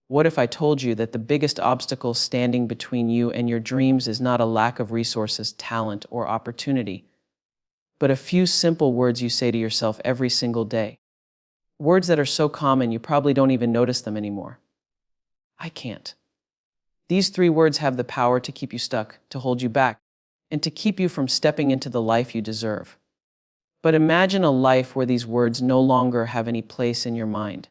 What if I told you that the biggest obstacle standing between you and your dreams is not a lack of resources, talent, or opportunity, but a few simple words you say to yourself every single day? Words that are so common you probably don't even notice them anymore. I can't. These 3 words have the power to keep you stuck, to hold you back, and to keep you from stepping into the life you deserve. But imagine a life where these words no longer have any place in your mind.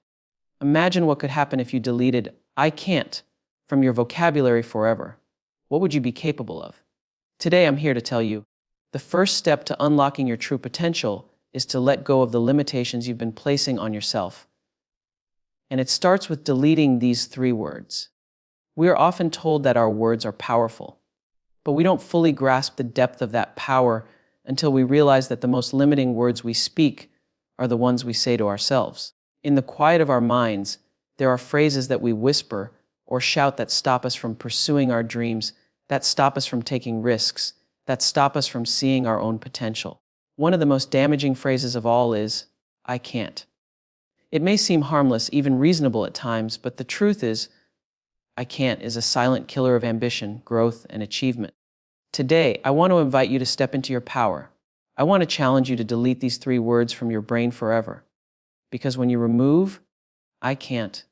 Imagine what could happen if you deleted "I can't" from your vocabulary forever. What would you be capable of? Today I'm here to tell you, the first step to unlocking your true potential is to let go of the limitations you've been placing on yourself. And it starts with deleting these 3 words. We are often told that our words are powerful, but we don't fully grasp the depth of that power until we realize that the most limiting words we speak are the ones we say to ourselves. In the quiet of our minds, there are phrases that we whisper or shout that stop us from pursuing our dreams, that stop us from taking risks, that stop us from seeing our own potential. One of the most damaging phrases of all is, "I can't." It may seem harmless, even reasonable at times, but the truth is, "I can't" is a silent killer of ambition, growth, and achievement. Today, I want to invite you to step into your power. I want to challenge you to delete these 3 words from your brain forever. Because when you remove "I can't"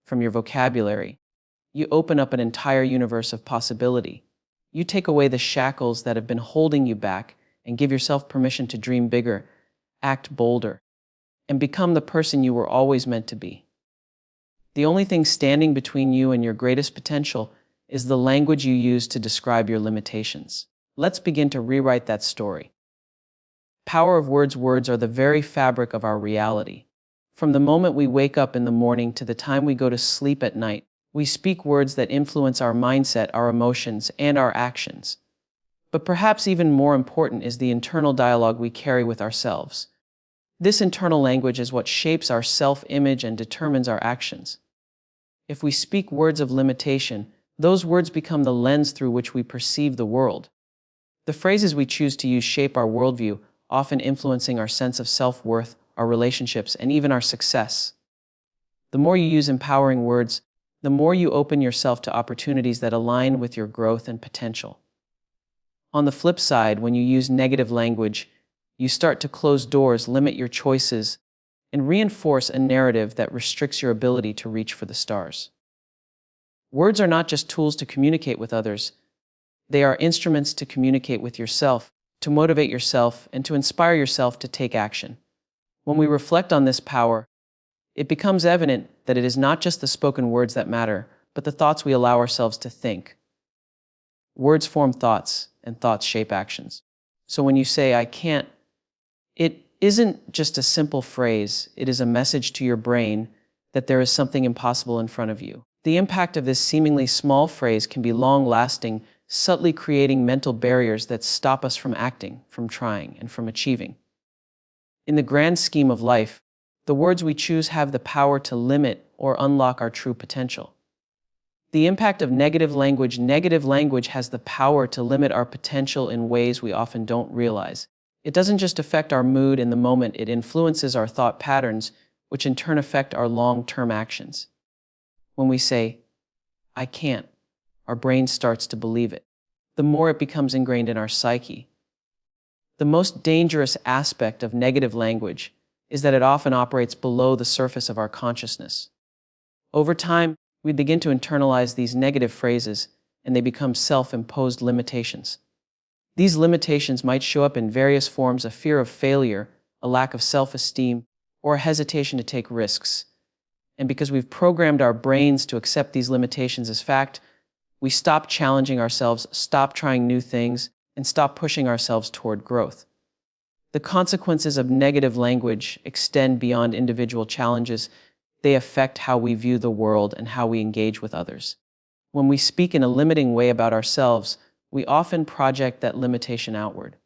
from your vocabulary, you open up an entire universe of possibility. You take away the shackles that have been holding you back and give yourself permission to dream bigger, act bolder, and become the person you were always meant to be. The only thing standing between you and your greatest potential is the language you use to describe your limitations. Let's begin to rewrite that story. Power of words. Words are the very fabric of our reality. From the moment we wake up in the morning to the time we go to sleep at night, we speak words that influence our mindset, our emotions, and our actions. But perhaps even more important is the internal dialogue we carry with ourselves. This internal language is what shapes our self-image and determines our actions. If we speak words of limitation, those words become the lens through which we perceive the world. The phrases we choose to use shape our worldview, often influencing our sense of self-worth, our relationships, and even our success. The more you use empowering words, the more you open yourself to opportunities that align with your growth and potential. On the flip side, when you use negative language, you start to close doors, limit your choices, and reinforce a narrative that restricts your ability to reach for the stars. Words are not just tools to communicate with others. They are instruments to communicate with yourself, to motivate yourself, and to inspire yourself to take action. When we reflect on this power, it becomes evident that it is not just the spoken words that matter, but the thoughts we allow ourselves to think. Words form thoughts, and thoughts shape actions. So when you say, "I can't," it isn't just a simple phrase, it is a message to your brain that there is something impossible in front of you. The impact of this seemingly small phrase can be long-lasting, subtly creating mental barriers that stop us from acting, from trying, and from achieving. In the grand scheme of life, the words we choose have the power to limit or unlock our true potential. The impact of negative language. Negative language has the power to limit our potential in ways we often don't realize. It doesn't just affect our mood in the moment, it influences our thought patterns, which in turn affect our long-term actions. When we say, "I can't," our brain starts to believe it. The more it becomes ingrained in our psyche. The most dangerous aspect of negative language is that it often operates below the surface of our consciousness. Over time, we begin to internalize these negative phrases, and they become self-imposed limitations. These limitations might show up in various forms: a fear of failure, a lack of self-esteem, or a hesitation to take risks. And because we've programmed our brains to accept these limitations as fact, we stop challenging ourselves, stop trying new things, and stop pushing ourselves toward growth. The consequences of negative language extend beyond individual challenges. They affect how we view the world and how we engage with others. When we speak in a limiting way about ourselves, we often project that limitation outward.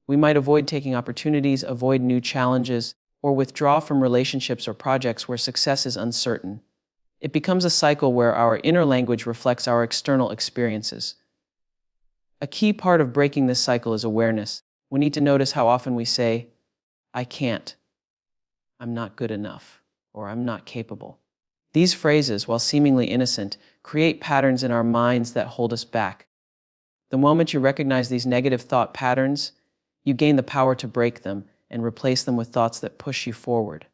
We might avoid taking opportunities, avoid new challenges, or withdraw from relationships or projects where success is uncertain. It becomes a cycle where our inner language reflects our external experiences. A key part of breaking this cycle is awareness. We need to notice how often we say, "I can't," "I'm not good enough," or "I'm not capable." These phrases, while seemingly innocent, create patterns in our minds that hold us back. The moment you recognize these negative thought patterns, you gain the power to break them and replace them with thoughts that push you forward.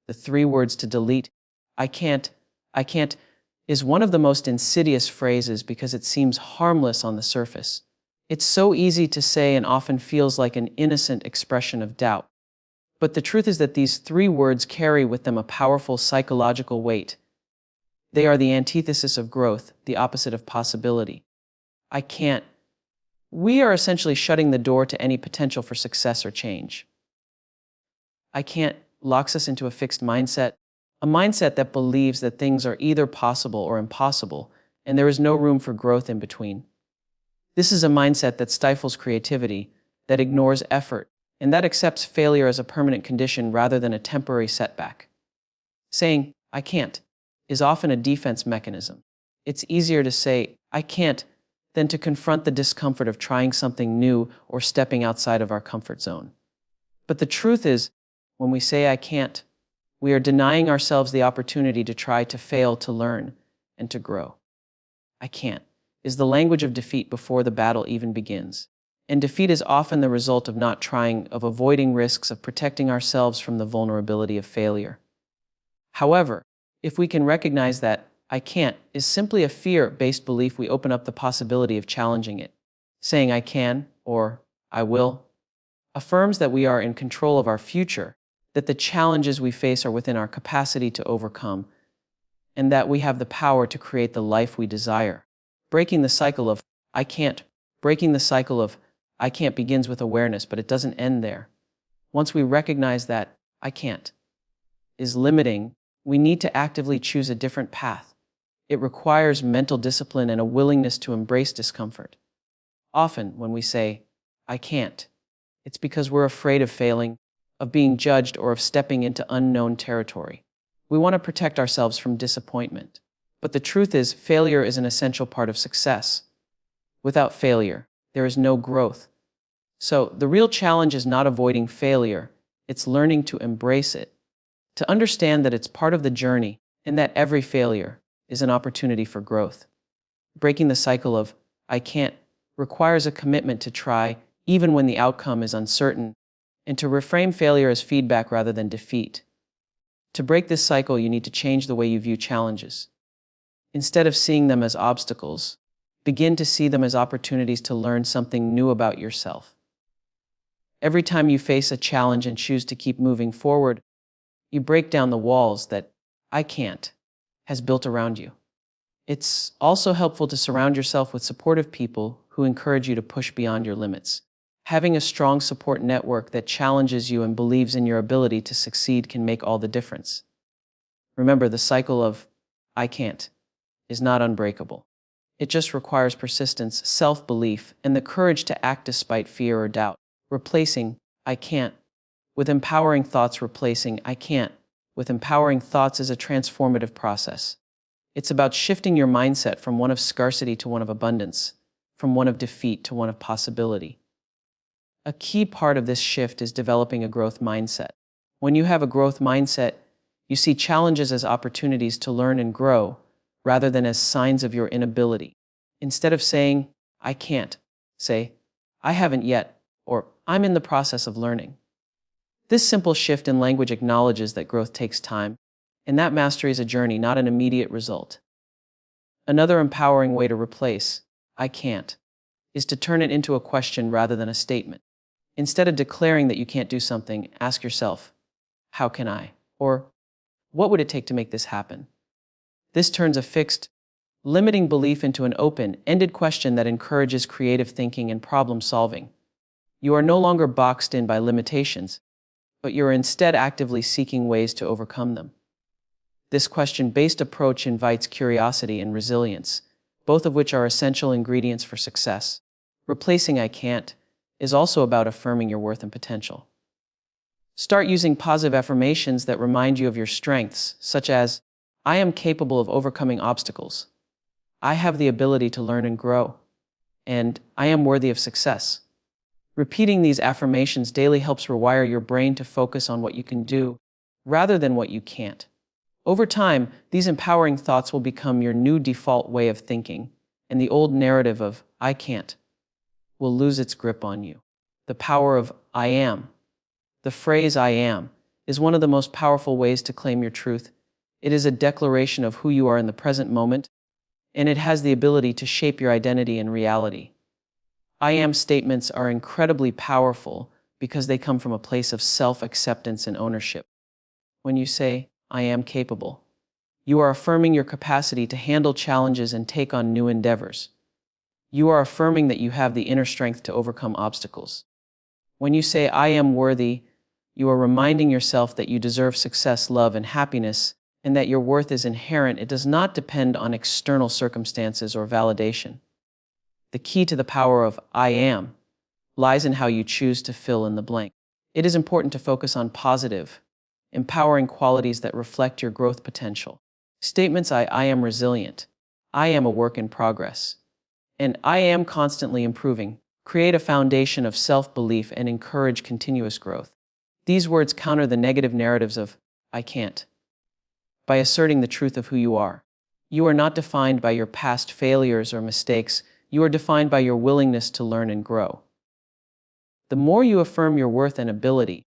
The 3 words to delete, I can't, is one of the most insidious phrases because it seems harmless on the surface. It's so easy to say and often feels like an innocent expression of doubt. But the truth is that these 3 words carry with them a powerful psychological weight. They are the antithesis of growth, the opposite of possibility. I can't. We are essentially shutting the door to any potential for success or change. I can't locks us into a fixed mindset, a mindset that believes that things are either possible or impossible, and there is no room for growth in between. This is a mindset that stifles creativity, that ignores effort, and that accepts failure as a permanent condition rather than a temporary setback. Saying, I can't, is often a defense mechanism. It's easier to say, I can't, than to confront the discomfort of trying something new or stepping outside of our comfort zone. But the truth is, when we say I can't, we are denying ourselves the opportunity to try, to fail, to learn, and to grow. I can't is the language of defeat before the battle even begins. And defeat is often the result of not trying, of avoiding risks, of protecting ourselves from the vulnerability of failure. However, if we can recognize that I can't is simply a fear-based belief, we open up the possibility of challenging it. Saying I can or I will affirms that we are in control of our future, that the challenges we face are within our capacity to overcome, and that we have the power to create the life we desire. Breaking the cycle of I can't begins with awareness, but it doesn't end there. Once we recognize that I can't is limiting, we need to actively choose a different path. It requires mental discipline and a willingness to embrace discomfort. Often, when we say I can't, it's because we're afraid of failing, of being judged, or of stepping into unknown territory. We want to protect ourselves from disappointment. But the truth is, failure is an essential part of success. Without failure, there is no growth. So, the real challenge is not avoiding failure, it's learning to embrace it, to understand that it's part of the journey, and that every failure is an opportunity for growth. Breaking the cycle of I can't requires a commitment to try, even when the outcome is uncertain, and to reframe failure as feedback rather than defeat. To break this cycle, you need to change the way you view challenges. Instead of seeing them as obstacles, begin to see them as opportunities to learn something new about yourself. Every time you face a challenge and choose to keep moving forward, you break down the walls that I can't has built around you. It's also helpful to surround yourself with supportive people who encourage you to push beyond your limits. Having a strong support network that challenges you and believes in your ability to succeed can make all the difference. Remember, the cycle of I can't is not unbreakable. It just requires persistence, self-belief, and the courage to act despite fear or doubt. Replacing I can't with empowering thoughts. Replacing I can't with empowering thoughts is a transformative process. It's about shifting your mindset from one of scarcity to one of abundance, from one of defeat to one of possibility. A key part of this shift is developing a growth mindset. When you have a growth mindset, you see challenges as opportunities to learn and grow, rather than as signs of your inability. Instead of saying, I can't, say, I haven't yet, or I'm in the process of learning. This simple shift in language acknowledges that growth takes time, and that mastery is a journey, not an immediate result. Another empowering way to replace I can't is to turn it into a question rather than a statement. Instead of declaring that you can't do something, ask yourself, how can I? Or, what would it take to make this happen? This turns a fixed, limiting belief into an open-ended question that encourages creative thinking and problem solving. You are no longer boxed in by limitations, but you are instead actively seeking ways to overcome them. This question-based approach invites curiosity and resilience, both of which are essential ingredients for success. Replacing I can't is also about affirming your worth and potential. Start using positive affirmations that remind you of your strengths, such as, I am capable of overcoming obstacles. I have the ability to learn and grow. And I am worthy of success. Repeating these affirmations daily helps rewire your brain to focus on what you can do, rather than what you can't. Over time, these empowering thoughts will become your new default way of thinking, and the old narrative of "I can't" will lose its grip on you. The power of "I am." The phrase "I am" is one of the most powerful ways to claim your truth. It is a declaration of who you are in the present moment, and it has the ability to shape your identity and reality. "I am" statements are incredibly powerful because they come from a place of self-acceptance and ownership. When you say, "I am capable," you are affirming your capacity to handle challenges and take on new endeavors. You are affirming that you have the inner strength to overcome obstacles. When you say, "I am worthy," you are reminding yourself that you deserve success, love, and happiness, and that your worth is inherent. It does not depend on external circumstances or validation. The key to the power of "I am" lies in how you choose to fill in the blank. It is important to focus on positive, empowering qualities that reflect your growth potential. Statements I am resilient, "I am a work in progress," and "I am constantly improving" create a foundation of self-belief and encourage continuous growth. These words counter the negative narratives of "I can't" by asserting the truth of who you are. You are not defined by your past failures or mistakes. You are defined by your willingness to learn and grow. The more you affirm your worth and ability,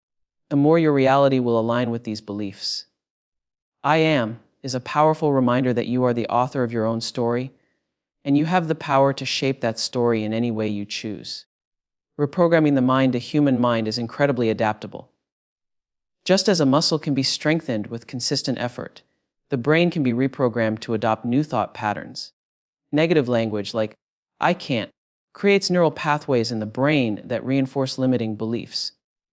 the more your reality will align with these beliefs. "I am" is a powerful reminder that you are the author of your own story, and you have the power to shape that story in any way you choose. Reprogramming the mind, the human mind is incredibly adaptable. Just as a muscle can be strengthened with consistent effort, the brain can be reprogrammed to adopt new thought patterns. Negative language like "I can't" creates neural pathways in the brain that reinforce limiting beliefs.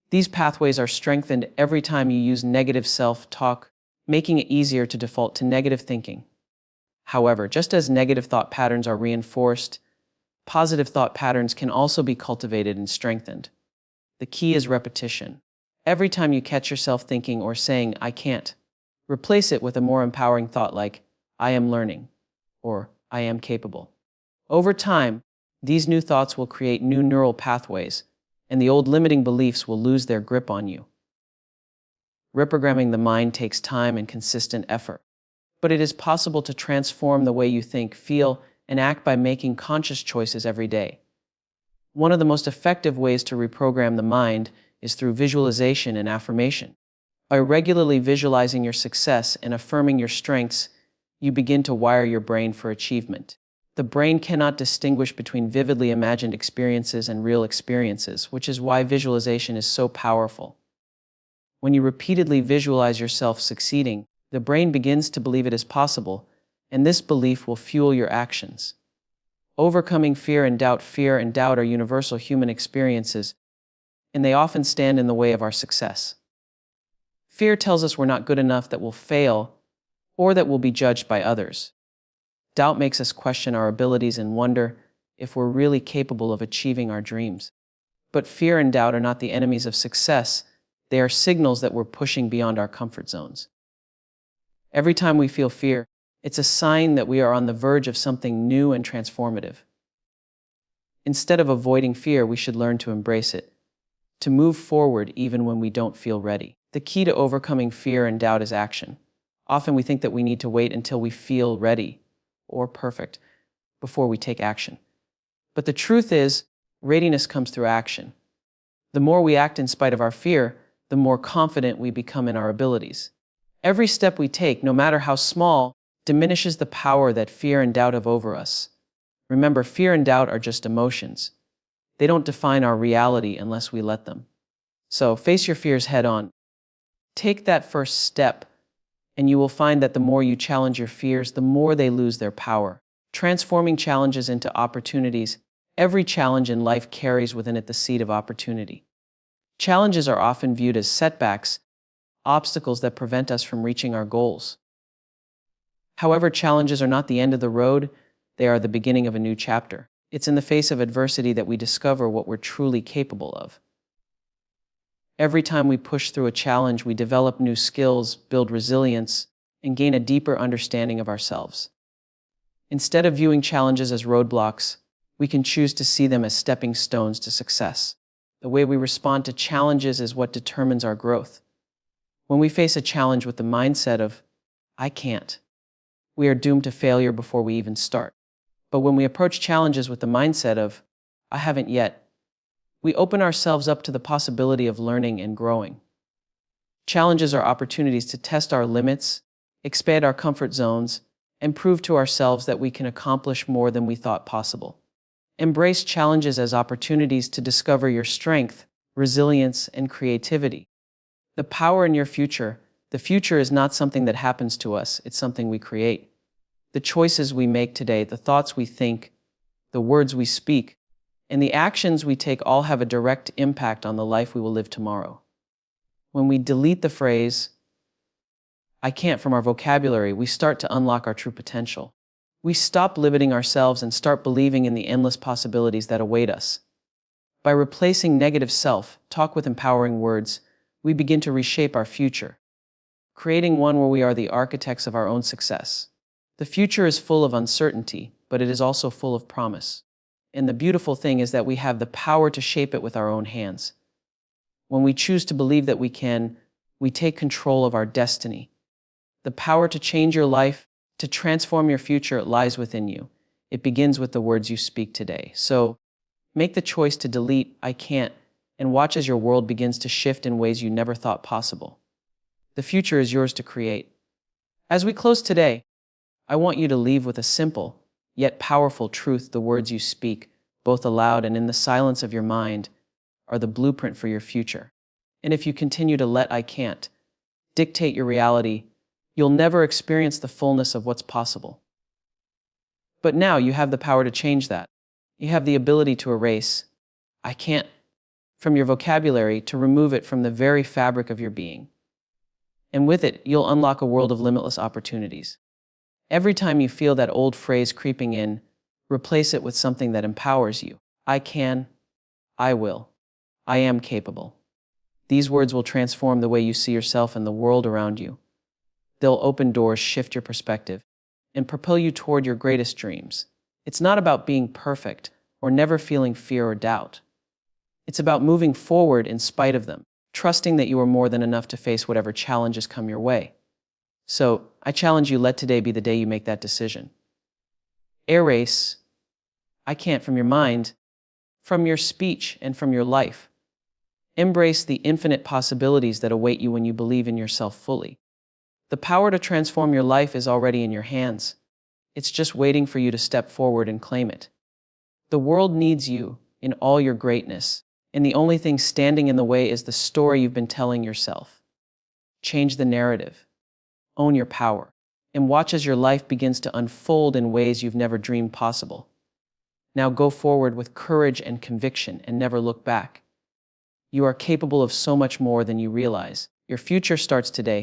These pathways are strengthened every time you use negative self-talk, making it easier to default to negative thinking. However, just as negative thought patterns are reinforced, positive thought patterns can also be cultivated and strengthened. The key is repetition. Every time you catch yourself thinking or saying "I can't," replace it with a more empowering thought like "I am learning" or "I am capable." Over time, these new thoughts will create new neural pathways, and the old limiting beliefs will lose their grip on you. Reprogramming the mind takes time and consistent effort, but it is possible to transform the way you think, feel, and act by making conscious choices every day. One of the most effective ways to reprogram the mind is through visualization and affirmation. By regularly visualizing your success and affirming your strengths, you begin to wire your brain for achievement. The brain cannot distinguish between vividly imagined experiences and real experiences, which is why visualization is so powerful. When you repeatedly visualize yourself succeeding, the brain begins to believe it is possible, and this belief will fuel your actions. Overcoming fear and doubt. Fear and doubt are universal human experiences, and they often stand in the way of our success. Fear tells us we're not good enough, that we'll fail, or that we'll be judged by others. Doubt makes us question our abilities and wonder if we're really capable of achieving our dreams. But fear and doubt are not the enemies of success. They are signals that we're pushing beyond our comfort zones. Every time we feel fear, it's a sign that we are on the verge of something new and transformative. Instead of avoiding fear, we should learn to embrace it, to move forward even when we don't feel ready. The key to overcoming fear and doubt is action. Often we think that we need to wait until we feel ready or perfect before we take action. But the truth is, readiness comes through action. The more we act in spite of our fear, the more confident we become in our abilities. Every step we take, no matter how small, diminishes the power that fear and doubt have over us. Remember, fear and doubt are just emotions. They don't define our reality unless we let them. So face your fears head on. Take that first step, and you will find that the more you challenge your fears, the more they lose their power. Transforming challenges into opportunities. Every challenge in life carries within it the seed of opportunity. Challenges are often viewed as setbacks, obstacles that prevent us from reaching our goals. However, challenges are not the end of the road, they are the beginning of a new chapter. It's in the face of adversity that we discover what we're truly capable of. Every time we push through a challenge, we develop new skills, build resilience, and gain a deeper understanding of ourselves. Instead of viewing challenges as roadblocks, we can choose to see them as stepping stones to success. The way we respond to challenges is what determines our growth. When we face a challenge with the mindset of, I can't. We are doomed to failure before we even start. But when we approach challenges with the mindset of, I haven't yet, we open ourselves up to the possibility of learning and growing. Challenges are opportunities to test our limits, expand our comfort zones, and prove to ourselves that we can accomplish more than we thought possible. Embrace challenges as opportunities to discover your strength, resilience, and creativity. The power in your future. The future is not something that happens to us, it's something we create. The choices we make today, the thoughts we think, the words we speak, and the actions we take all have a direct impact on the life we will live tomorrow. When we delete the phrase, I can't from our vocabulary, we start to unlock our true potential. We stop limiting ourselves and start believing in the endless possibilities that await us. By replacing negative self-talk with empowering words, we begin to reshape our future, creating one where we are the architects of our own success. The future is full of uncertainty, but it is also full of promise. And the beautiful thing is that we have the power to shape it with our own hands. When we choose to believe that we can, we take control of our destiny. The power to change your life, to transform your future, lies within you. It begins with the words you speak today. So, make the choice to delete I can't and watch as your world begins to shift in ways you never thought possible. The future is yours to create. As we close today, I want you to leave with a simple, yet powerful truth. The words you speak, both aloud and in the silence of your mind, are the blueprint for your future. And if you continue to let I can't dictate your reality, you'll never experience the fullness of what's possible. But now you have the power to change that. You have the ability to erase I can't from your vocabulary, to remove it from the very fabric of your being. And with it, you'll unlock a world of limitless opportunities. Every time you feel that old phrase creeping in, replace it with something that empowers you. I can, I will, I am capable. These words will transform the way you see yourself and the world around you. They'll open doors, shift your perspective, and propel you toward your greatest dreams. It's not about being perfect or never feeling fear or doubt. It's about moving forward in spite of them, trusting that you are more than enough to face whatever challenges come your way. So, I challenge you, let today be the day you make that decision. Erase I can't from your mind, from your speech, and from your life. Embrace the infinite possibilities that await you when you believe in yourself fully. The power to transform your life is already in your hands. It's just waiting for you to step forward and claim it. The world needs you in all your greatness, and the only thing standing in the way is the story you've been telling yourself. Change the narrative. Own your power, and watch as your life begins to unfold in ways you've never dreamed possible. Now go forward with courage and conviction and never look back. You are capable of so much more than you realize. Your future starts today.